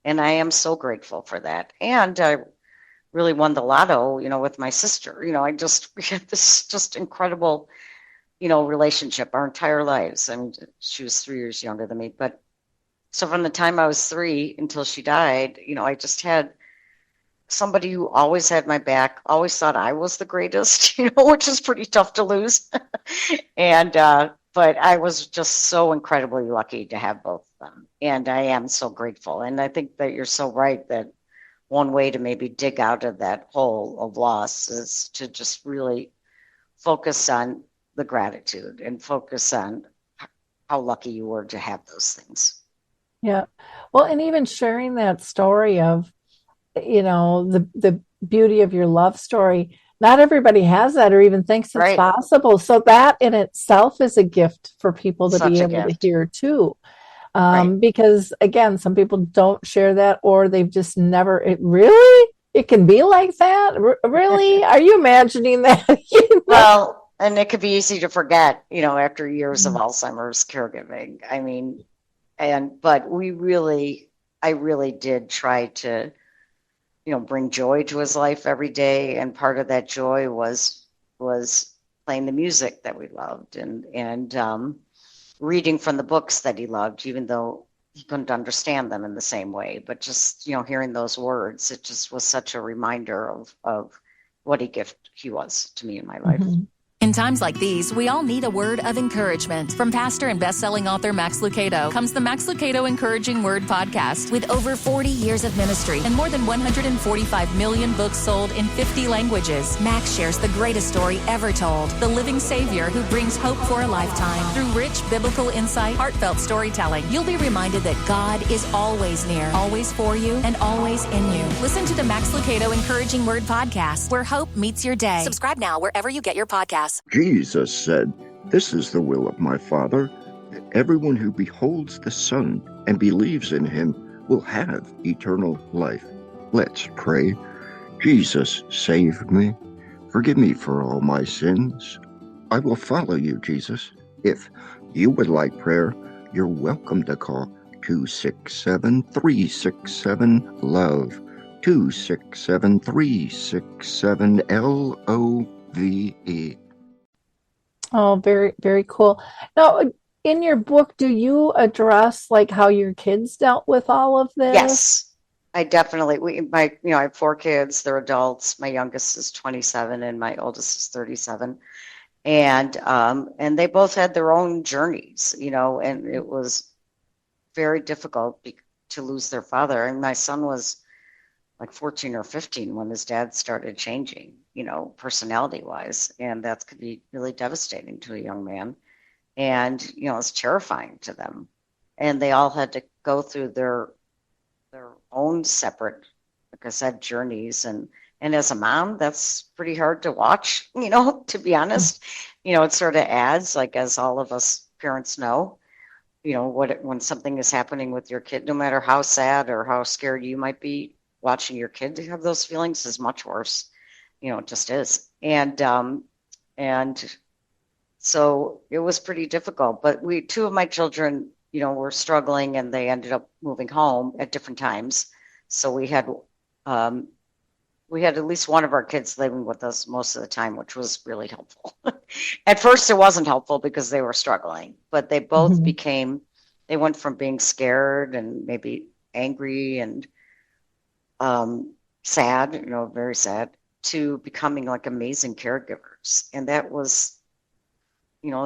And I am so grateful for that. And I really won the lotto, with my sister. We had this just incredible, relationship our entire lives. I mean, she was 3 years younger than me, but so from the time I was 3 until she died, I just had somebody who always had my back, always thought I was the greatest, which is pretty tough to lose. And, but I was just so incredibly lucky to have both of them. And I am so grateful. And I think that you're so right that one way to maybe dig out of that hole of loss is to just really focus on the gratitude and focus on how lucky you were to have those things. Yeah. Well, and even sharing that story of, the beauty of your love story. Not everybody has that or even thinks it's Right. possible. So that in itself is a gift for people to Such be a able to gift. hear too. Right. Because again, some people don't share that or they've just never, really? It can be like that? Really? Are you imagining that? Well, and it could be easy to forget, after years of Alzheimer's caregiving. I mean, but I really did try to, bring joy to his life every day. And part of that joy was playing the music that we loved and reading from the books that he loved, even though he couldn't understand them in the same way. But just, hearing those words, it just was such a reminder of what a gift he was to me in my life. Mhm. In times like these, we all need a word of encouragement. From pastor and best-selling author Max Lucado comes the Max Lucado Encouraging Word podcast. With over 40 years of ministry and more than 145 million books sold in 50 languages, Max shares the greatest story ever told, the living Savior who brings hope for a lifetime. Through rich biblical insight, heartfelt storytelling, you'll be reminded that God is always near, always for you, and always in you. Listen to the Max Lucado Encouraging Word podcast, where hope meets your day. Subscribe now wherever you get your podcasts. Jesus said, "This is the will of my Father, that everyone who beholds the Son and believes in him will have eternal life." Let's pray. Jesus, save me. Forgive me for all my sins. I will follow you, Jesus. If you would like prayer, you're welcome to call 267-367-LOVE, 267-367-LOVE. Oh, very, very cool. Now, in your book, do you address like how your kids dealt with all of this? Yes, I definitely, I have 4 kids. They're adults. My youngest is 27 and my oldest is 37. And they both had their own journeys, and it was very difficult to lose their father. And my son was like 14 or 15 when his dad started changing, personality wise. And that could be really devastating to a young man. And, it's terrifying to them. And they all had to go through their own separate, like I said, journeys. And as a mom, that's pretty hard to watch, to be honest. It sort of adds, like, as all of us parents know, when something is happening with your kid, no matter how sad or how scared you might be, watching your kid to have those feelings is much worse. It just is. And so it was pretty difficult. But two of my children, were struggling and they ended up moving home at different times. So we had at least one of our kids living with us most of the time, which was really helpful. At first, it wasn't helpful because they were struggling, but they both they went from being scared and maybe angry and sad, very sad, to becoming like amazing caregivers. And that was,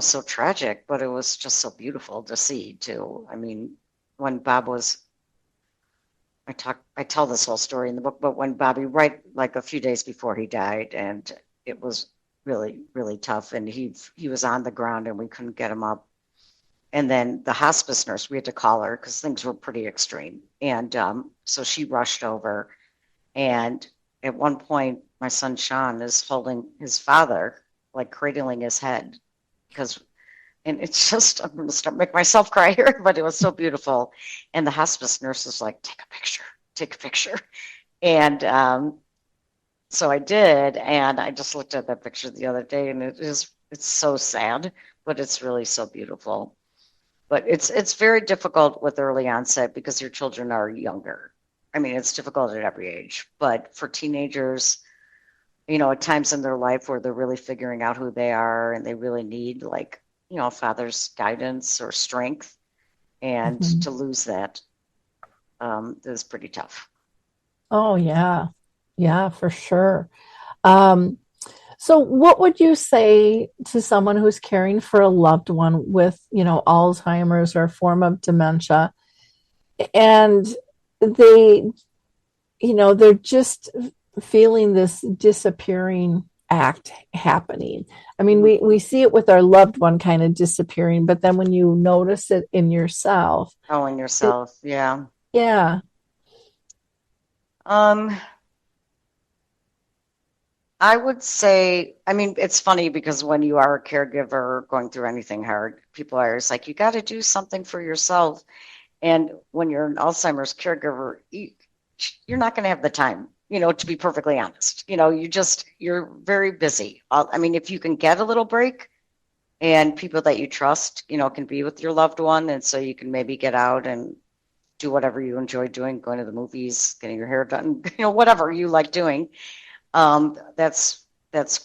so tragic, but it was just so beautiful to see too. I mean, when Bob was, I tell this whole story in the book, but when Bobby, right, like a few days before he died, and it was really, really tough. And he was on the ground and we couldn't get him up. And then the hospice nurse, we had to call her because things were pretty extreme. And so she rushed over. And at one point, my son Sean is holding his father, like cradling his head. And it's just, I'm going to make myself cry here, but it was so beautiful. And the hospice nurse was like, take a picture. And so I did. And I just looked at that picture the other day and it's so sad, but it's really so beautiful. But it's very difficult with early onset because your children are younger. I mean, it's difficult at every age, but for teenagers, at times in their life where they're really figuring out who they are and they really need like, father's guidance or strength, and to lose that is pretty tough. Oh, yeah. Yeah, for sure. Um, so what would you say to someone who's caring for a loved one with, Alzheimer's or a form of dementia, and they, they're just feeling this disappearing act happening? I mean, we see it with our loved one kind of disappearing, but then when you notice it in yourself, Oh, and yourself. Yeah. yeah. Um, I would say, I mean, it's funny because when you are a caregiver going through anything hard, people are always like, you got to do something for yourself. And when you're an Alzheimer's caregiver, you're not going to have the time, to be perfectly honest. You're very busy. I mean, if you can get a little break and people that you trust, can be with your loved one. And so you can maybe get out and do whatever you enjoy doing, going to the movies, getting your hair done, whatever you like doing. That's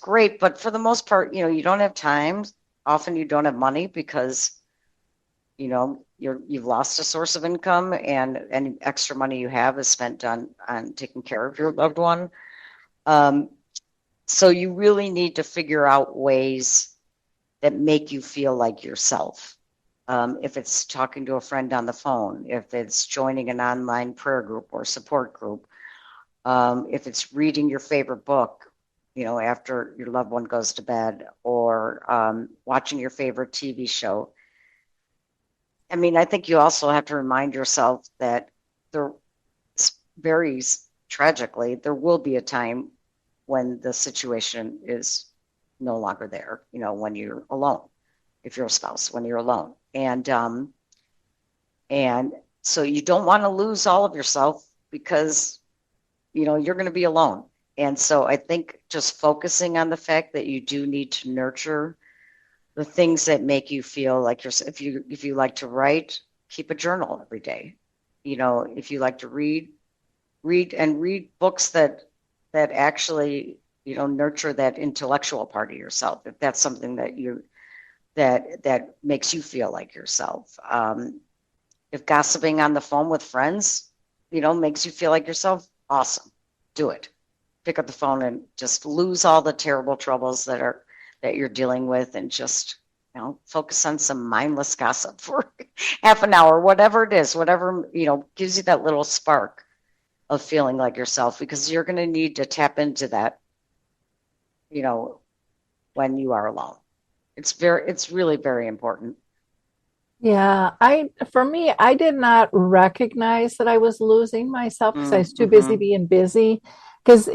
great. But for the most part, you don't have time. Often you don't have money because, you've lost a source of income, and any extra money you have is spent on taking care of your loved one. So you really need to figure out ways that make you feel like yourself. If it's talking to a friend on the phone, if it's joining an online prayer group or support group, if it's reading your favorite book, after your loved one goes to bed, or watching your favorite TV show. I mean, I think you also have to remind yourself that there varies tragically. There will be a time when the situation is no longer there, when you're alone, if you're a spouse, when you're alone. And so you don't want to lose all of yourself because, you're going to be alone. And so I think just focusing on the fact that you do need to nurture the things that make you feel like if you like to write, keep a journal every day. If you like to read books that actually, nurture that intellectual part of yourself. If that's something that makes you feel like yourself. If gossiping on the phone with friends, makes you feel like yourself, awesome. Do it. Pick up the phone and just lose all the terrible troubles that you're dealing with, and just, focus on some mindless gossip for half an hour, whatever it is, whatever, gives you that little spark of feeling like yourself, because you're going to need to tap into that, when you are alone. It's really very important. Yeah, for me, I did not recognize that I was losing myself because I was too busy being busy. Because,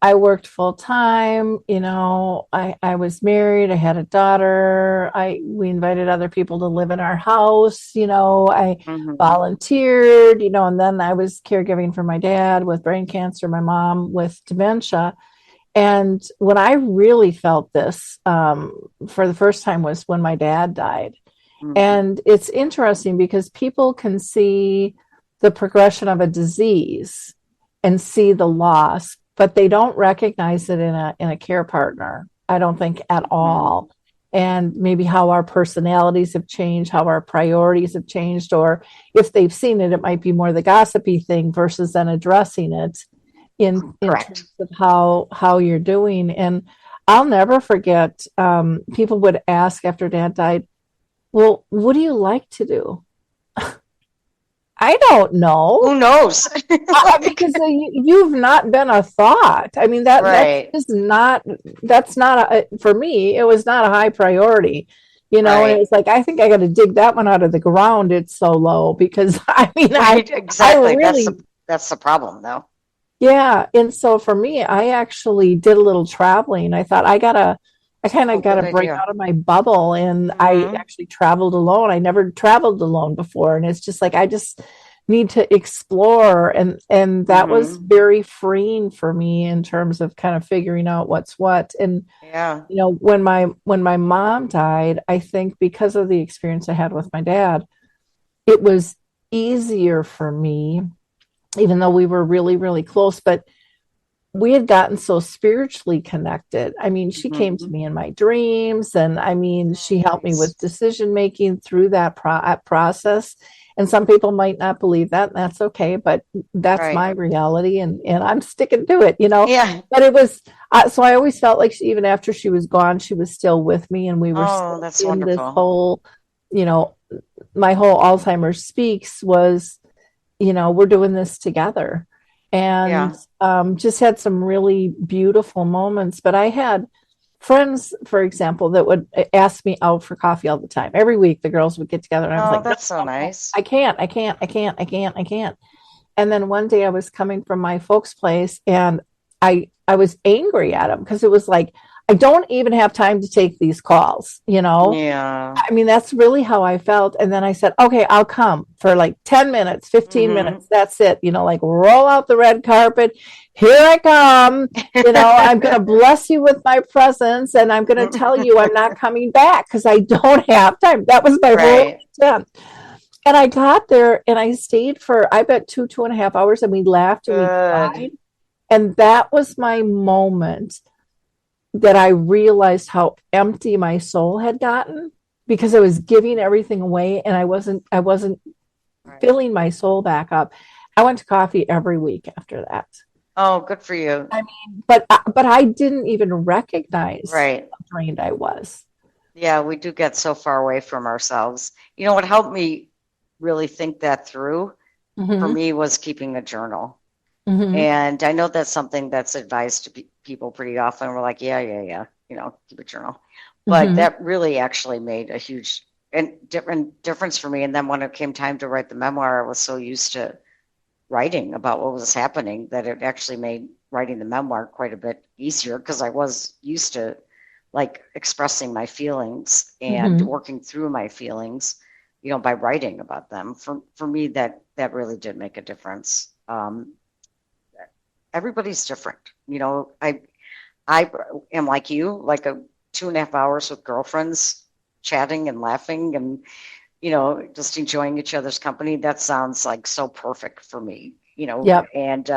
I worked full time, I was married, I had a daughter, we invited other people to live in our house, I volunteered, and then I was caregiving for my dad with brain cancer, my mom with dementia. And when I really felt this for the first time was when my dad died. And it's interesting because people can see the progression of a disease and see the loss, but they don't recognize it in a care partner, I don't think, at all. And maybe how our personalities have changed, how our priorities have changed, or if they've seen it, it might be more the gossipy thing versus then addressing it in terms of how you're doing. And I'll never forget, people would ask after Dad died, well, what do you like to do? I don't know. Who knows? Because you've not been a thought. I mean, that's not for me, it was not a high priority, and it was like, I think I got to dig that one out of the ground. It's so low because exactly. I really, that's the problem though. Yeah. And so for me, I actually did a little traveling. I thought I kind of got to break out of my bubble, and I actually traveled alone. I never traveled alone before, and it's just like I just need to explore, and that was very freeing for me in terms of kind of figuring out what's what. And when my mom died, I think because of the experience I had with my dad, it was easier for me, even though we were really, really close, but we had gotten so spiritually connected. I mean, she came to me in my dreams, and I mean, she helped me with decision making through that process. And some people might not believe that, and that's okay, but that's Right. my reality, and I'm sticking to it, Yeah. But it was, so I always felt like even after she was gone, she was still with me, and we were Oh, still that's in this wonderful. whole, you know, my whole Alzheimer's Speaks was, we're doing this together. And Yeah. just had some really beautiful moments. But I had friends, for example, that would ask me out for coffee all the time. Every week, the girls would get together, and I was Oh, like, no, that's so no, no, nice. I can't, I can't, I can't, I can't, I can't. And then one day I was coming from my folks' place, and I was angry at him because it was like, I don't even have time to take these calls. Yeah. I mean, that's really how I felt. And then I said, okay, I'll come for like 10 minutes, 15 Hmm. minutes. That's it. Like roll out the red carpet. Here I come. I'm going to bless you with my presence, and I'm going to tell you I'm not coming back because I don't have time. That was my whole Right. intent. And I got there and I stayed for, I bet 2.5 hours, and we laughed and we cried. Good. And that was my moment that I realized how empty my soul had gotten because I was giving everything away, and I wasn't Right. filling my soul back up. I went to coffee every week after that. Oh, good for you. But I didn't even recognize Right. how drained I was. Yeah, we do get so far away from ourselves. You know what helped me really think that through for Mm-hmm. me was keeping a journal. Mm-hmm. And I know that's something that's advised to people pretty often. We're like, yeah, keep a journal. But Mm-hmm. that really actually made a huge and different difference for me. And then when it came time to write the memoir, I was so used to writing about what was happening that it actually made writing the memoir quite a bit easier because I was used to like expressing my feelings and Mm-hmm. working through my feelings, by writing about them. For me, that really did make a difference. Everybody's different. I am like you, like a 2.5 hours with girlfriends, chatting and laughing and just enjoying each other's company. That sounds like so perfect for me. Yep. And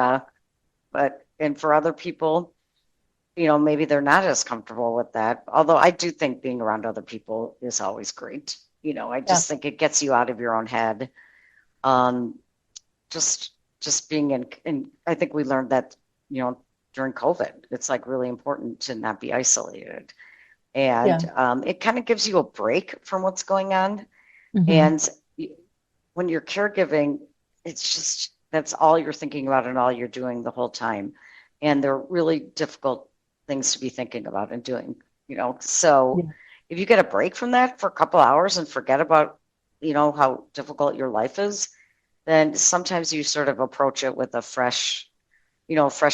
and for other people, maybe they're not as comfortable with that. Although I do think being around other people is always great. I Yeah. just think it gets you out of your own head. Um, just being in I think we learned that, during COVID, it's like really important to not be isolated. Yeah. And it kind of gives you a break from what's going on. Mm-hmm. And when you're caregiving, it's just that's all you're thinking about and all you're doing the whole time. And they're really difficult things to be thinking about and doing. So Yeah. if you get a break from that for a couple hours and forget about, how difficult your life is, then sometimes you sort of approach it with a fresh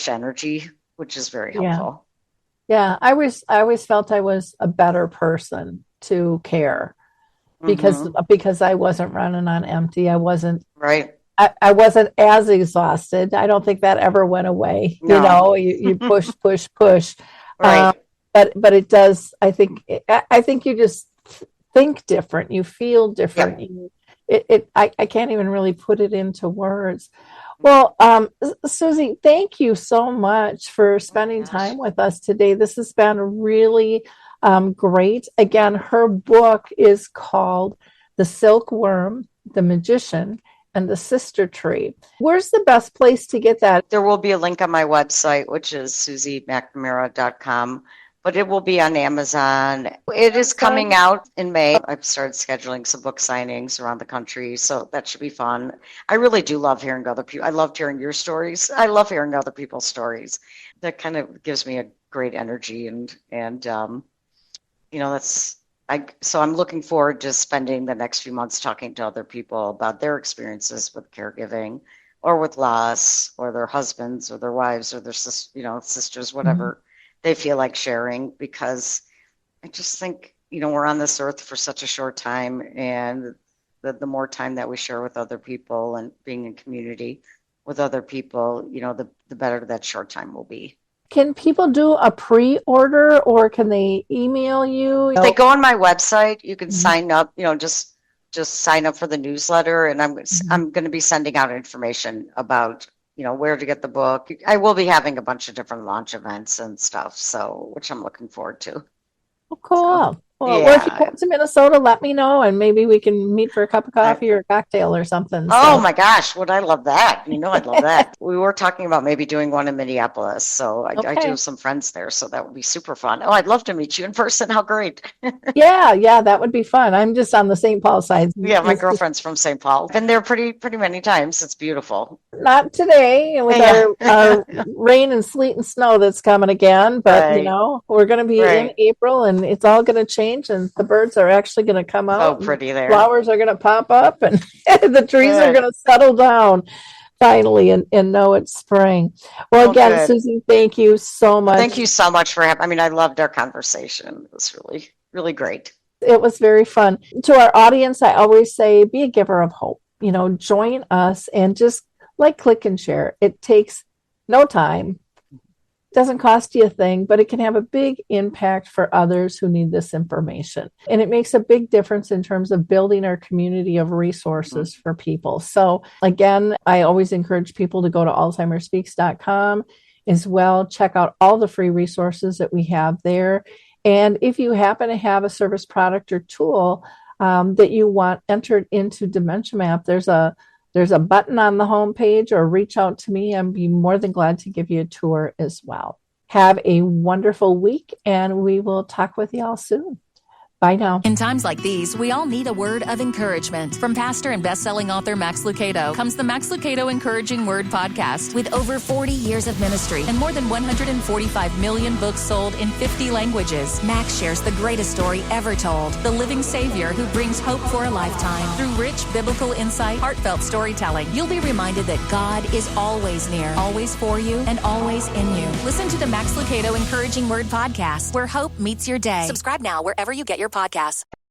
energy, which is very Yeah. helpful. Yeah. I always felt I was a better person to care because Hmm. because I wasn't running on empty. I wasn't Right. I wasn't as exhausted. I don't think that ever went away. No. You push, push, push. Um, Right. but it does. I think you just think different. You feel different. Yep. I can't even really put it into words. Well, Susie, thank you so much for Oh my spending gosh. time with us today. This has been really great. Again, her book is called The Silkworm, The Magician, and the Sister Tree. Where's the best place to get that? There will be a link on my website, which is SuzyMcNamara.com, but it will be on Amazon. It is coming out in May. I've started scheduling some book signings around the country, so that should be fun. I really do love hearing other people. I loved hearing your stories. I love hearing other people's stories. That kind of gives me a great energy and that's so I'm looking forward to spending the next few months talking to other people about their experiences with caregiving or with loss or their husbands or their wives or their sisters, Mhm. whatever they feel like sharing, because I just think, we're on this earth for such a short time, and the more time that we share with other people and being in community with other people, the better that short time will be. Can people do a pre-order or can they email you? If they go on my website, you can Mhm. sign up, just sign up for the newsletter, and Mhm. I'm going to be sending out information about, where to get the book. I will be having a bunch of different launch events and stuff, so which I'm looking forward to. Oh, So, cool. Well, or if you come to Minnesota, let me know, and maybe we can meet for a cup of coffee or a cocktail or something. Oh my gosh, would I love that? I'd love that. We were talking about maybe doing one in Minneapolis, so I do have some friends there, so that would be super fun. Oh, I'd love to meet you in person. How great. Yeah, that would be fun. I'm just on the St. Paul side. Yeah, my girlfriend's from St. Paul. Been there pretty many times. It's beautiful. Not today with our rain and sleet and snow that's coming again, but we're going to be in April, and it's all going to change, and the birds are actually going to come out. Oh, pretty there. Flowers are going to pop up, and the trees are going to settle down finally and know it's spring. Well, again, Suzy, thank you so much. Thank you so much for having. I loved our conversation. It was really, really great. It was very fun. To our audience, I always say, be a giver of hope. Join us and just click and share. It takes no time. Doesn't cost you a thing, but it can have a big impact for others who need this information. And it makes a big difference in terms of building our community of resources for people. So again, I always encourage people to go to alzheimerspeaks.com as well. Check out all the free resources that we have there. And if you happen to have a service, product, or tool that you want entered into Dementia Map, there's a button on the homepage, or reach out to me. I'd be more than glad to give you a tour as well. Have a wonderful week, and we will talk with you all soon. Bye now. In times like these, we all need a word of encouragement. From pastor and best-selling author Max Lucado comes the Max Lucado Encouraging Word podcast. With over 40 years of ministry and more than 145 million books sold in 50 languages, Max shares the greatest story ever told, the living Savior who brings hope for a lifetime. Through rich biblical insight, heartfelt storytelling, you'll be reminded that God is always near, always for you, and always in you. Listen to the Max Lucado Encouraging Word podcast, where hope meets your day. Subscribe now wherever you get your podcasts.